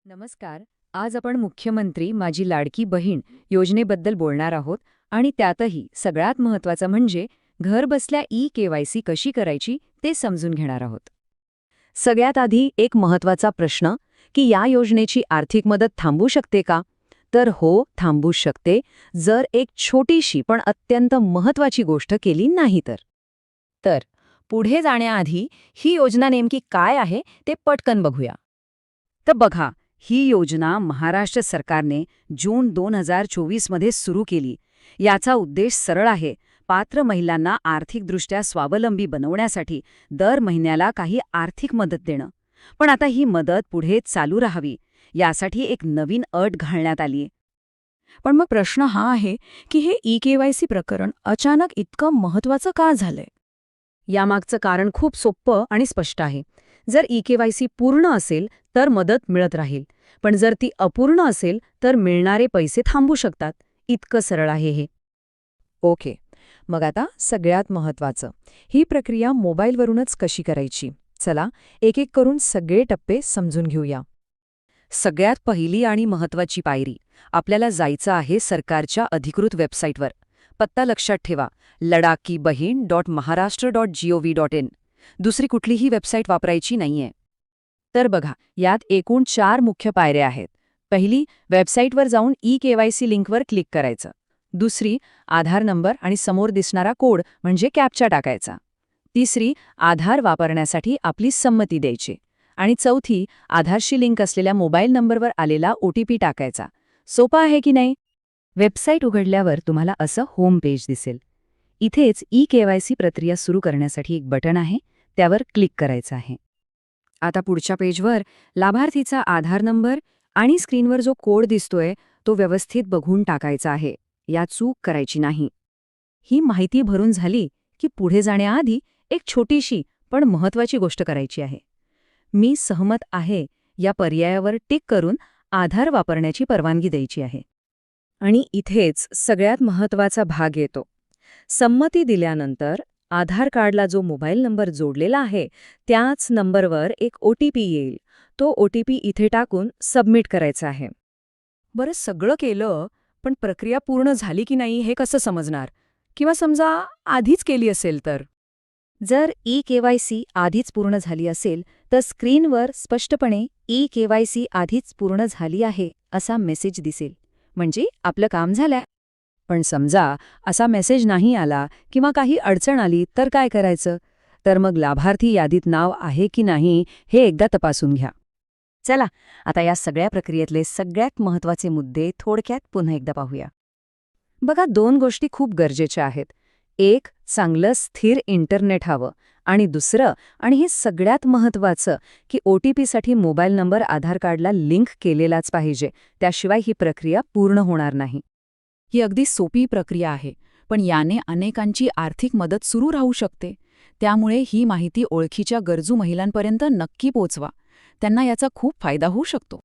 नमस्कार. आज आपण मुख्यमंत्री माझी लाडकी बहीण योजनेबद्दल बोलणार आहोत आणि त्यातही सगळ्यात महत्त्वाचं म्हणजे घर बसल्या ई-केवायसी कशी करायची ते समजून घेणार आहोत. सगळ्यात आधी एक महत्त्वाचा प्रश्न की या योजनेची आर्थिक मदत थांबू शकते का? तर हो, थांबू शकते, जर एक छोटीशी पण अत्यंत महत्त्वाची गोष्ट केली नाही तर पुढे जाण्याआधी ही योजना नेमकी काय आहे ते पटकन बघूया. तर बघा, ही योजना महाराष्ट्र सरकारने जून 2024 मध्ये सुरू केली. याचा उद्देश सरळ आहे. पात्र महिलांना आर्थिकदृष्ट्या स्वावलंबी बनवण्यासाठी दर महिन्याला काही आर्थिक मदत देणं. पण आता ही मदत पुढे चालू राहावी यासाठी एक नवीन अट घालण्यात आली. पण मग प्रश्न हा आहे की हे ई-केवायसी प्रकरण अचानक इतकं महत्त्वाचं का झालंय? यामागचं कारण खूप सोपं आणि स्पष्ट आहे. जर ई-केवायसी पूर्ण असेल तर मदत मिळत राहील, पण जर ती अपूर्ण असेल तर मिळणारे पैसे थांबू शकतात. इतकं सरळ आहे हे. ओके, मग आता सगळ्यात महत्त्वाचं, ही प्रक्रिया मोबाईलवरूनच कशी करायची? चला एक एक करून सगळे टप्पे समजून घेऊया. सगळ्यात पहिली आणि महत्त्वाची पायरी, आपल्याला जायचं आहे सरकारच्या अधिकृत वेबसाईटवर. पत्ता लक्षात ठेवा, ladakibaheen.maharashtra.gov.in. दुसरी कुठलीही वेबसाईट वापरायची नाहीये. तर बघा, यात एकूण 4 मुख्य पायऱ्या आहेत. पहिली, वेबसाईटवर जाऊन ई-केवायसी लिंकवर क्लिक करायचं. दुसरी, आधार नंबर आणि समोर दिसणारा कोड म्हणजे कॅप्चा टाकायचा. तिसरी, आधार वापरण्यासाठी आपली संमती द्यायची. आणि चौथी, आधारशी लिंक असलेल्या मोबाईल नंबरवर आलेला OTP टाकायचा. सोपं आहे की नाही? वेबसाईट उघडल्यावर तुम्हाला असं होम पेज दिसेल. इथेच ई-केवायसी प्रक्रिया सुरू करण्यासाठी एक बटन आहे, त्यावर क्लिक करायचं आहे. आता पुढच्या पेजवर लाभार्थीचा आधार नंबर आणि स्क्रीनवर जो कोड दिसतोय तो व्यवस्थित बघून टाकायचा आहे. यात चूक करायची नाही. ही माहिती भरून झाली की पुढे जाण्याआधी एक छोटीशी पण महत्त्वाची गोष्ट करायची आहे. मी सहमत आहे या पर्यायावर टिक करून आधार वापरण्याची परवानगी द्यायची आहे. आणि इथेच सगळ्यात महत्त्वाचा भाग येतो. संमती दिल्यानंतर आधार कार्डला जो मोबाईल नंबर जोडलेला आहे त्याच नंबरवर एक OTP येईल. तो OTP इथे टाकून सबमिट करायचा आहे. बरं, सगळं केलं, पण प्रक्रिया पूर्ण झाली की नाही हे कसं समजणार? किंवा समजा आधीच केली असेल तर? जर ई-केवायसी आधीच पूर्ण झाली असेल तर स्क्रीनवर स्पष्टपणे ई-केवायसी आधीच पूर्ण झाली आहे असा मेसेज दिसेल. म्हणजे आपलं काम झालंय. पण समजा असा मेसेज नाही आला किंवा काही अडचण आली तर काय करायचं? तर मग लाभार्थी यादीत नाव आहे की नाही हे एकदा तपासून घ्या. चला, आता या सगळ्या प्रक्रियेतले सगळ्यात महत्त्वाचे मुद्दे थोडक्यात पुन्हा एकदा पाहूया. बघा, 2 गोष्टी खूप गरजेच्या आहेत. एक, चांगलं स्थिर इंटरनेट हवं, आणि दुसरं, आणि हे सगळ्यात महत्त्वाचं, की OTPसाठी मोबाईल नंबर आधार कार्डला लिंक केलेलाच पाहिजे. त्याशिवाय ही प्रक्रिया पूर्ण होणार नाही. ही अगदी सोपी प्रक्रिया आहे, पण याने अनेकांची आर्थिक मदत सुरू राहू शकते. त्यामुळे ही माहिती ओळखीच्या गरजू महिलांपर्यंत नक्की पोचवा. त्यांना याचा खूप फायदा होऊ शकतो.